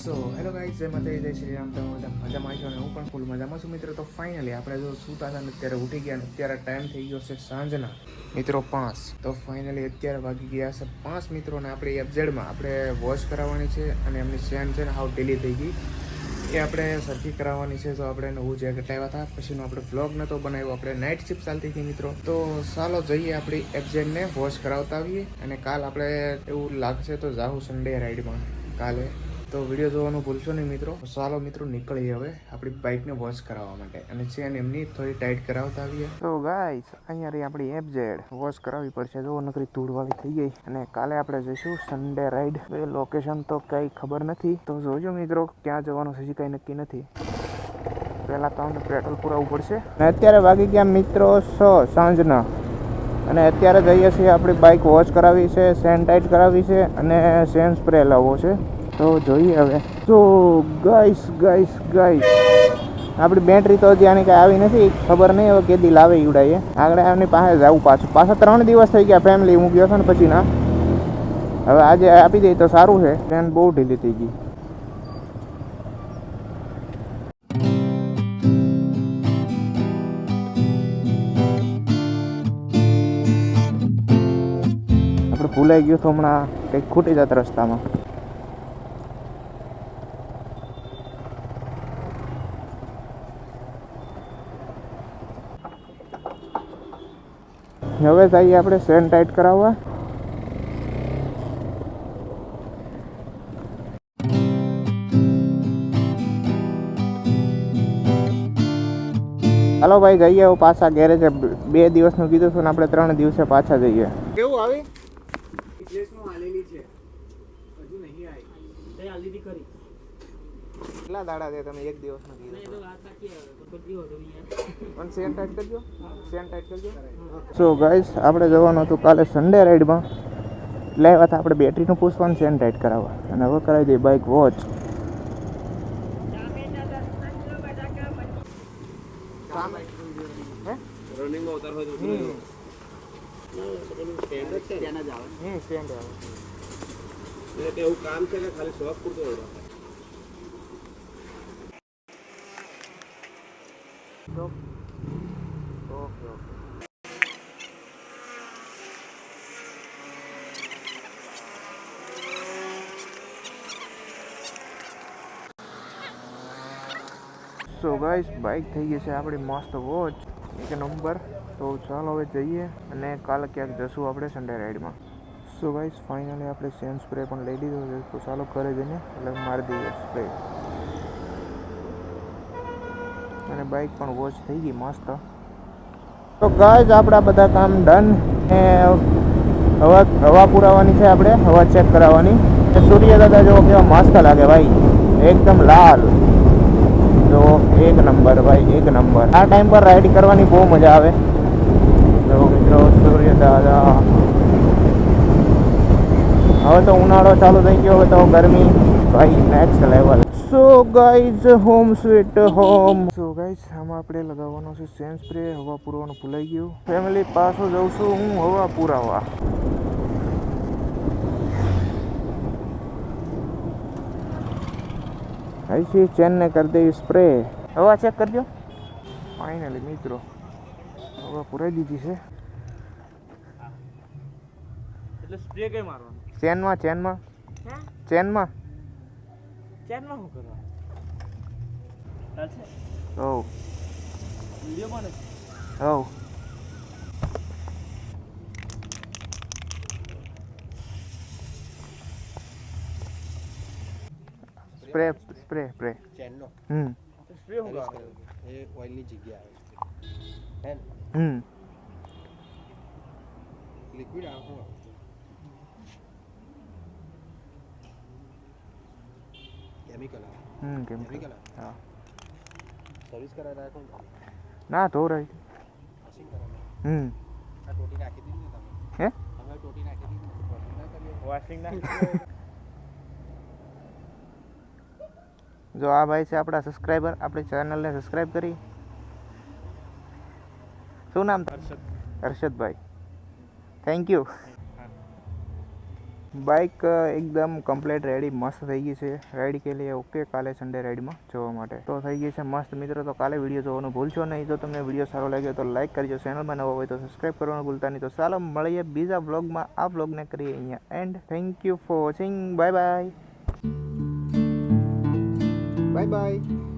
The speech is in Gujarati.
સો હેલો ગાઈઝ, જય માતાજી, જય શ્રી રામ. તમે બધા મજામાં છો અને હું પણ ફૂલ મજામાં છું મિત્રો. તો ફાઇનલી આપણે જો સૂતા હતા ને અત્યારે ઉઠી ગયા ને અત્યારે ટાઈમ થઈ ગયો છે સાંજના મિત્રો 5. તો ફાઇનલી અત્યારે વાગી ગયા છે 5 મિત્રોને આપણે એફઝેડમાં આપણે વોશ કરાવવાની છે અને એમની ચેન છે ને હાવ ઢીલી થઈ ગઈ એ આપણે સરખી કરાવવાની છે. તો આપણે નવું જેકેટ લાવ્યા હતા પછીનો આપણે બ્લોગ નહોતો બનાવ્યો, આપણે નાઇટ શિફ્ટ ચાલતી હતી મિત્રો. તો ચાલો જઈએ આપણી એફઝેડને વોશ કરાવતા આવીએ અને કાલ આપણે એવું લાગશે તો જાઉં સન્ડે રાઈડમાં કાલે. તો વિડીયો જોવાનું ભૂલશો નહીં મિત્રો. ચાલો મિત્રો નીકળીએ હવે આપણી બાઇકને વોશ કરાવવા માટે અને ચેન એમની થોડી ટાઈટ કરાવતા આવીએ. તો ગાઈસ અહીંયા રહી આપણી એફઝેડ, વોશ કરાવવી પડશે. જો નકરી ધૂળવાળી થઈ ગઈ અને કાલે આપણે જઈશું સન્ડે રાઈડ. એ લોકેશન તો કંઈ ખબર નથી, તો જોજો મિત્રો ક્યાં જવાનું હજી કંઈ નક્કી નથી. પહેલાં તો અમને પેટ્રોલ પુરાવવું પડશે. અને અત્યારે વાગી ગયા મિત્રો 6 સાંજના અને અત્યારે જઈએ છીએ આપણી બાઇક વોશ કરાવી છે, ચેન ટાઈટ કરાવી છે અને ચેન સ્પ્રે લાવવો છે. તો જોઈએ હવે. તો ગાઈસ આપણી બેટરી તો હજી આની કાંઈ આવી નથી, ખબર નહીં હવે કેદી લાવે ઈવડાઈએ. આગળ એમની પાસે જવું પાછા 3 દિવસ થઈ ગયા ફેમિલી હું ગયો હતો ને પછી ના. હવે આજે આપી દઈ તો સારું છે, ટ્રેન બહુ ઢીલી થઈ ગઈ. આપણે ભૂલાઈ ગયું તો હમણાં કંઈક ખૂટી જત રસ્તામાં. હવે જઈએ આપણે ચેન ટાઈટ કરાવવા. હાલો ભાઈ જઈએ હવે પાછા ગેરેજ. 2 દિવસનું કીધું છું ને આપણે 3 દિવસે પાછા જઈએ. કેવું આવી આલેલી છે હજુ નહીં આવી. તે આલેલી કરી કેટલા દાડા છે તમે? 1 દિવસનું કીધું પણ ચેન ટાઈટ કરજો, ચેન ટાઈટ કરજો. સો ગાઈસ આપણે જવાનું હતું કાલે સન્ડે રાઈડમાં એટલે આવ્યા હતા આપણે બેટરીનું પૂછવાનું, ચેન ટાઈટ કરાવવા અને હવે કરાવી દઈએ બાઇક વોચ. રનિંગમાં ઉતાર હોય તો સ્ટેન્ડ જ છે, ત્યાં જ આવે. સ્ટેન્ડ આવે એટલે એવું કામ છે કે ખાલી શોખ પૂરતો હોય. Okay okay. So guys bike થઈ ગઈ છે આપણી મસ્ત વોચ, 1 નંબર. તો ચાલો હવે જઈએ અને કાલે ક્યાંક જશું આપણે સન્ડે રાઈડમાં. સો ગાઈસ ફાઇનલી આપણે ચેન સ્પ્રે પણ લઈ લીધો છે, તો ચાલો ઘરે જઈને એટલે મારી દઈએ સ્પ્રે. અને બાઇક પણ વોચ થઈ ગઈ મસ્ત. તો ગાઈસ આપણા બધા કામ ડન. હવા પુરાવાની છે, આપણે હવા ચેક કરાવવાની. સૂર્ય દાદા જો કેવા મસ્ત લાગે ભાઈ, એકદમ લાલ. જો 1 નંબર ભાઈ, 1 નંબર. આ ટાઈમ પર રાઈડ કરવાની બહુ મજા આવે. તો મિત્રો સૂર્ય દાદા. હવે તો ઉનાળો ચાલુ થઈ ગયો, હવે તો ગરમી ભાઈ next level. So guys home sweet home. So guys આમાં આપણે લગાવવાનો છે ચેન સ્પ્રે. હવા પૂરવાનું ભૂલાઈ ગયું. ફેમિલી પાછો જઉં છું હું હવા પુરાવા. અહીંથી ચેનને કરી દેવી સ્પ્રે. હવા ચેક કરજો. ફાઇનલી મિત્રો હવા પુરાઈ દીધી છે. એટલે સ્પ્રે કઈ મારવાનો? ચેનમાં ચેનમાં ચેનમાં ચેનમાં શું કરવાનું? ચાલશે? હવ વિડીયો બને? હવ સ્પ્રે સ્પ્રે સ્પ્રે ચેનનો સ્પ્રે શું કરે? એ ઓઇલની જગ્યા આવે છે. લિક્વિડ આવે કેમિકલ આવે. કેમિકલ. હા સર્વિસ કરાવી રાખો ના તો રહી. આ ટોટી નાખી દીધી ને તમે? હે તમે ટોટી નાખી દીધી? વોશિંગ ના જો આ ભાઈ છે આપણા સબસ્ક્રાઈબર, આપણી ચેનલને સબસ્ક્રાઈબ કરી. શું નામ? હર્ષદભાઈ. Thank you. बाइक एकदम कम्प्लीट रेडी मस्त થઈ ગઈ છે રાઈડ કે लिए ઓકે કાલે સન્ડે રાઈડમાં જવા માટે તો થઈ ગઈ છે મસ્ત મિત્રો તો કાલે વિડીયો જોવાનું ભૂલશો નહીં જો તમને વિડીયો સારો લાગ્યો તો લાઈક કરજો ચેનલમાં નવો હોય તો સબસ્ક્રાઇબ કરવાનું ભૂલતા નહીં તો ચાલો મળીએ બીજા વ્લોગમાં આ વ્લોગને કરીએ અહીંયા and thank you for watching bye bye bye bye.